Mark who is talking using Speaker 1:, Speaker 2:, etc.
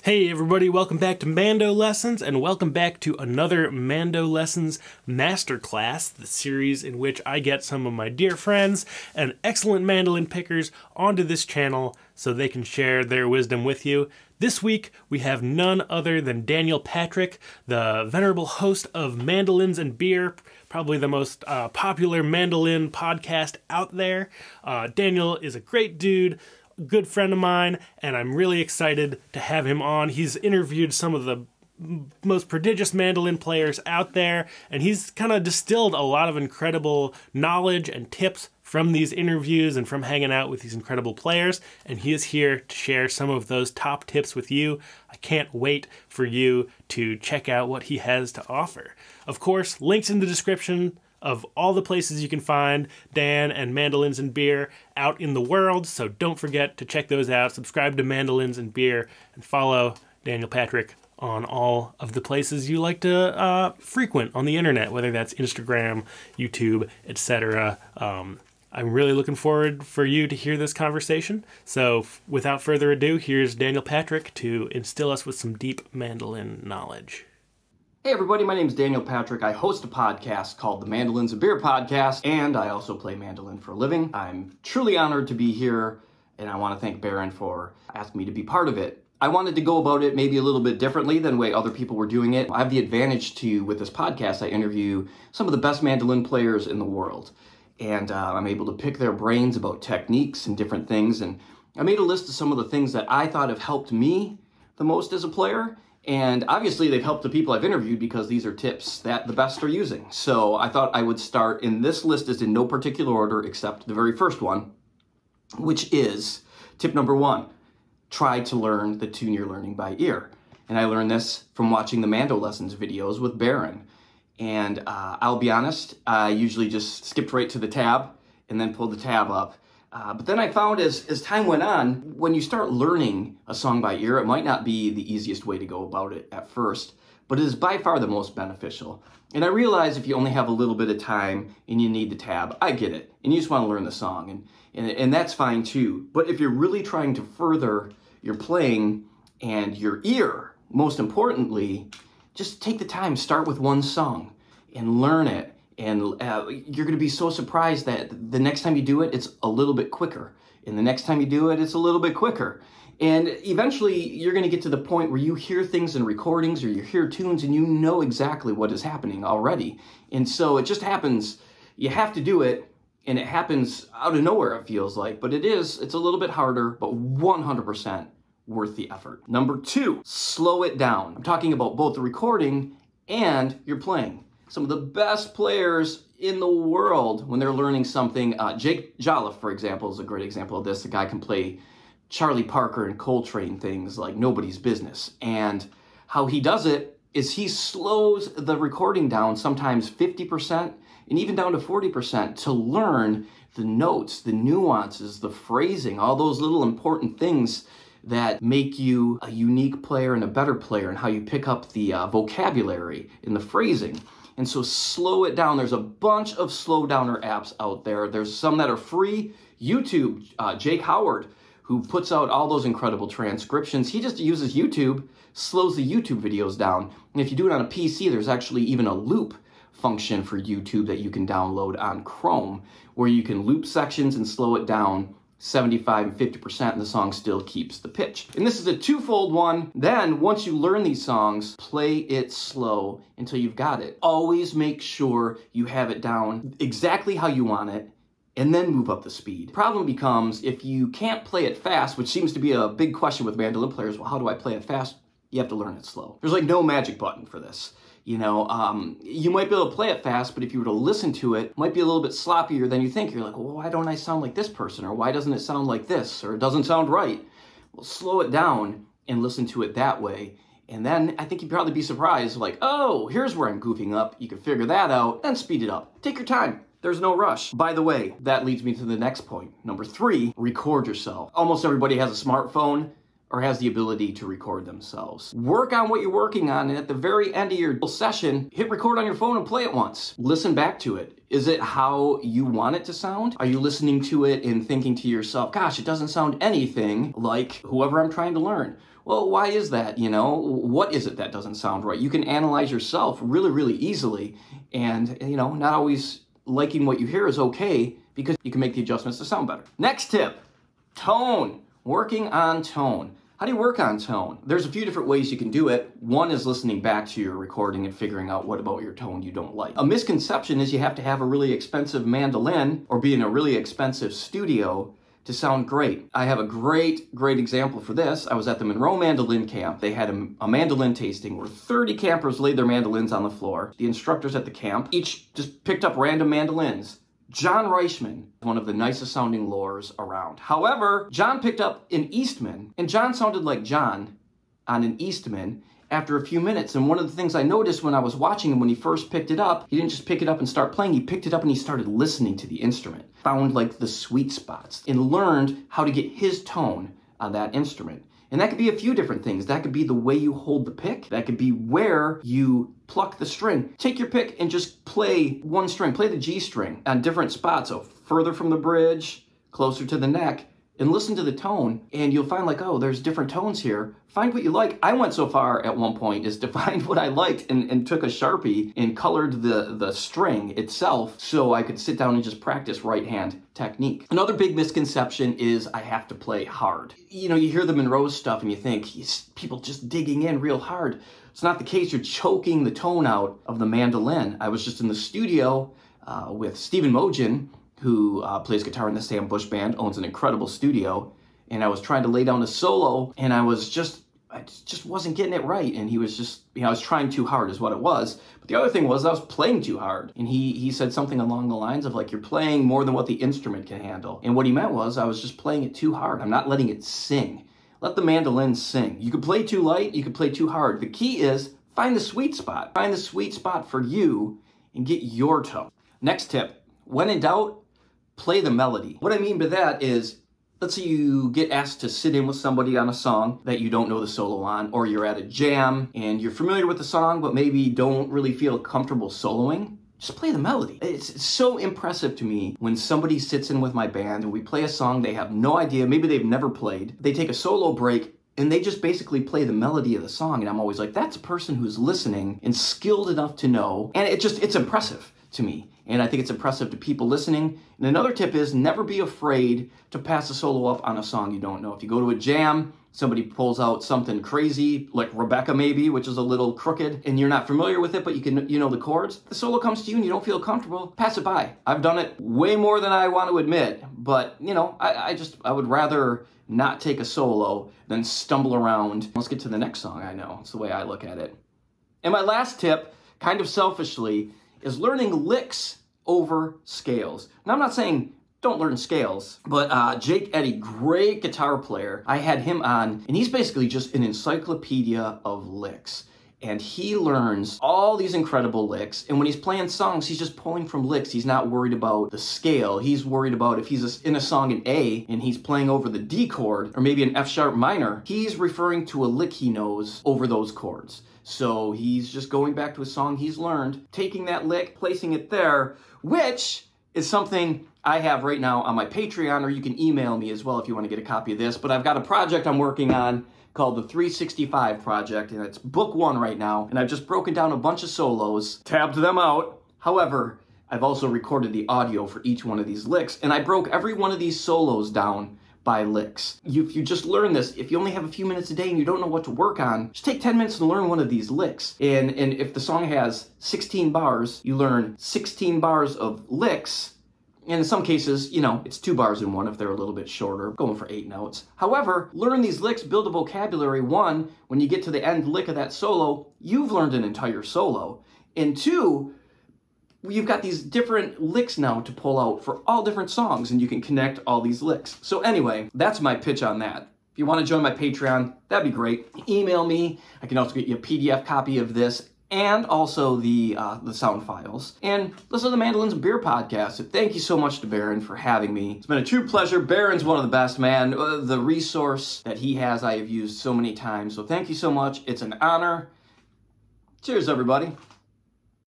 Speaker 1: Hey everybody, welcome back to Mando Lessons, and welcome back to another Mando Lessons Masterclass, the series in which I get some of my dear friends and excellent mandolin pickers onto this channel so they can share their wisdom with you. This week, we have none other than Daniel Patrick, the venerable host of Mandolins and Beer, probably the most popular mandolin podcast out there. Daniel is a great dude, good friend of mine, and I'm really excited to have him on. He's interviewed some of the most prodigious mandolin players out there, and he's kind of distilled a lot of incredible knowledge and tips from these interviews and from hanging out with these incredible players, and he is here to share some of those top tips with you. I can't wait for you to check out what he has to offer. Of course, links in the description of all the places you can find Dan and Mandolins and Beer out in the world, so don't forget to check those out. Subscribe to Mandolins and Beer and follow Daniel Patrick on all of the places you like to frequent on the internet, whether that's Instagram, YouTube, etc. I'm really looking forward for you to hear this conversation. So without further ado, here's Daniel Patrick to instill us with some deep mandolin knowledge.
Speaker 2: Hey everybody, my name is Daniel Patrick. I host a podcast called the Mandolins and Beer Podcast, and I also play mandolin for a living. I'm truly honored to be here, and I want to thank Baron for asking me to be part of it. I wanted to go about it maybe a little bit differently than the way other people were doing it. I have the advantage with this podcast, I interview some of the best mandolin players in the world, and I'm able to pick their brains about techniques and different things, and I made a list of some of the things that I thought have helped me the most as a player. And obviously they've helped the people I've interviewed because these are tips that the best are using. So I thought I would start, and this list is in no particular order except the very first one, which is tip number 1, try to learn the tune you're learning by ear. And I learned this from watching the Mando Lessons videos with Baron. And I'll be honest, I usually just skipped right to the tab and then pulled the tab up. But then I found as time went on, when you start learning a song by ear, it might not be the easiest way to go about it at first, but it is by far the most beneficial. And I realize if you only have a little bit of time and you need the tab, I get it. And you just want to learn the song, and that's fine too. But if you're really trying to further your playing and your ear, most importantly, just take the time, start with one song and learn it. And you're going to be so surprised that the next time you do it, it's a little bit quicker. And the next time you do it, it's a little bit quicker. And eventually, you're going to get to the point where you hear things in recordings or you hear tunes and you know exactly what is happening already. And so it just happens. You have to do it, and it happens out of nowhere, it feels like. But it's a little bit harder, but 100% worth the effort. Number 2, slow it down. I'm talking about both the recording and your playing. Some of the best players in the world when they're learning something. Jake Jolliffe, for example, is a great example of this. The guy can play Charlie Parker and Coltrane things like nobody's business. And how he does it is he slows the recording down sometimes 50% and even down to 40% to learn the notes, the nuances, the phrasing, all those little important things that make you a unique player and a better player, and how you pick up the vocabulary and the phrasing. And so slow it down. There's a bunch of slow downer apps out there. There's some that are free. YouTube, Jake Howard, who puts out all those incredible transcriptions. He just uses YouTube, slows the YouTube videos down. And if you do it on a PC, there's actually even a loop function for YouTube that you can download on Chrome, where you can loop sections and slow it down 75 and 50%, and the song still keeps the pitch. And this is a twofold one. Then, once you learn these songs, play it slow until you've got it. Always make sure you have it down exactly how you want it, and then move up the speed. The problem becomes if you can't play it fast, which seems to be a big question with mandolin players. Well, how do I play it fast? You have to learn it slow. There's like no magic button for this. You know, you might be able to play it fast, but if you were to listen to it, it might be a little bit sloppier than you think. You're like, well, why don't I sound like this person? Or why doesn't it sound like this? Or it doesn't sound right. Well, slow it down and listen to it that way. And then I think you'd probably be surprised, like, oh, here's where I'm goofing up. You can figure that out, then speed it up. Take your time. There's no rush. By the way, that leads me to the next point. Number 3, record yourself. Almost everybody has a smartphone or has the ability to record themselves. Work on what you're working on, and at the very end of your session, hit record on your phone and play it once. Listen back to it. Is it how you want it to sound? Are you listening to it and thinking to yourself, gosh, it doesn't sound anything like whoever I'm trying to learn? Well, why is that? You know, what is it that doesn't sound right? You can analyze yourself really, really easily. And, you know, not always liking what you hear is okay because you can make the adjustments to sound better. Next tip, tone. Working on tone. How do you work on tone? There's a few different ways you can do it. One is listening back to your recording and figuring out what about your tone you don't like. A misconception is you have to have a really expensive mandolin or be in a really expensive studio to sound great. I have a great example for this. I was at the Monroe Mandolin Camp. They had a mandolin tasting where 30 campers laid their mandolins on the floor. The instructors at the camp each just picked up random mandolins. John Reichman, one of the nicest sounding lores around. However, John picked up an Eastman, and John sounded like John on an Eastman after a few minutes. And one of the things I noticed when I was watching him when he first picked it up, he didn't just pick it up and start playing, he picked it up and he started listening to the instrument, found like the sweet spots, and learned how to get his tone on that instrument. And that could be a few different things. That could be the way you hold the pick. That could be where you pluck the string. Take your pick and just play one string. Play the G string on different spots. So further from the bridge, closer to the neck, and listen to the tone. And you'll find like, oh, there's different tones here. Find what you like. I went so far at one point as to find what I liked and took a Sharpie and colored the string itself so I could sit down and just practice right hand technique. Another big misconception is I have to play hard. You know, you hear the Monroe stuff and you think people just digging in real hard. It's not the case. You're choking the tone out of the mandolin. I was just in the studio with Stephen Mogen, who plays guitar in the Sam Bush Band, owns an incredible studio, and I was trying to lay down a solo, and I just wasn't getting it right, and he was just, you know, I was trying too hard is what it was. But the other thing was I was playing too hard, and he said something along the lines of like, you're playing more than what the instrument can handle. And what he meant was I was just playing it too hard. I'm not letting it sing. Let the mandolin sing. You could play too light, you could play too hard. The key is find the sweet spot. Find the sweet spot for you and get your tone. Next tip, when in doubt, play the melody. What I mean by that is, let's say you get asked to sit in with somebody on a song that you don't know the solo on, or you're at a jam and you're familiar with the song but maybe don't really feel comfortable soloing. Just play the melody. It's so impressive to me when somebody sits in with my band and we play a song they have no idea, maybe they've never played. They take a solo break and they just basically play the melody of the song, and I'm always like, that's a person who's listening and skilled enough to know, and it's impressive to me. And I think it's impressive to people listening. And another tip is never be afraid to pass a solo up on a song you don't know. If you go to a jam, somebody pulls out something crazy, like Rebecca maybe, which is a little crooked, and you're not familiar with it, but you know the chords. The solo comes to you and you don't feel comfortable, pass it by. I've done it way more than I want to admit, but you know, I would rather not take a solo than stumble around. Let's get to the next song I know. It's the way I look at it. And my last tip, kind of selfishly, is learning licks over scales. Now, I'm not saying don't learn scales, but Jake Eddy, great guitar player, I had him on, and he's basically just an encyclopedia of licks. And he learns all these incredible licks, and when he's playing songs, he's just pulling from licks. He's not worried about the scale. He's worried about if he's in a song in A, and he's playing over the D chord, or maybe an F sharp minor, he's referring to a lick he knows over those chords. So he's just going back to a song he's learned, taking that lick, placing it there, which is something I have right now on my Patreon, or you can email me as well if you want to get a copy of this. But I've got a project I'm working on called the 365 Project, and it's book 1 right now, and I've just broken down a bunch of solos, tabbed them out. However, I've also recorded the audio for each one of these licks, and I broke every one of these solos down by licks. If you just learn this, if you only have a few minutes a day and you don't know what to work on, just take 10 minutes to learn one of these licks. And if the song has 16 bars, you learn 16 bars of licks. And in some cases, you know, it's 2 bars in one if they're a little bit shorter, going for 8 notes. However, learn these licks, build a vocabulary. 1, when you get to the end lick of that solo, you've learned an entire solo. And 2, you've got these different licks now to pull out for all different songs, and you can connect all these licks. So anyway, that's my pitch on that. If you want to join my Patreon, that'd be great. Email me. I can also get you a PDF copy of this and also the sound files. And listen to the Mandolins and Beer podcast. So thank you so much to Baron for having me. It's been a true pleasure. Baron's one of the best, man. The resource that he has, I have used so many times. So thank you so much. It's an honor. Cheers, everybody.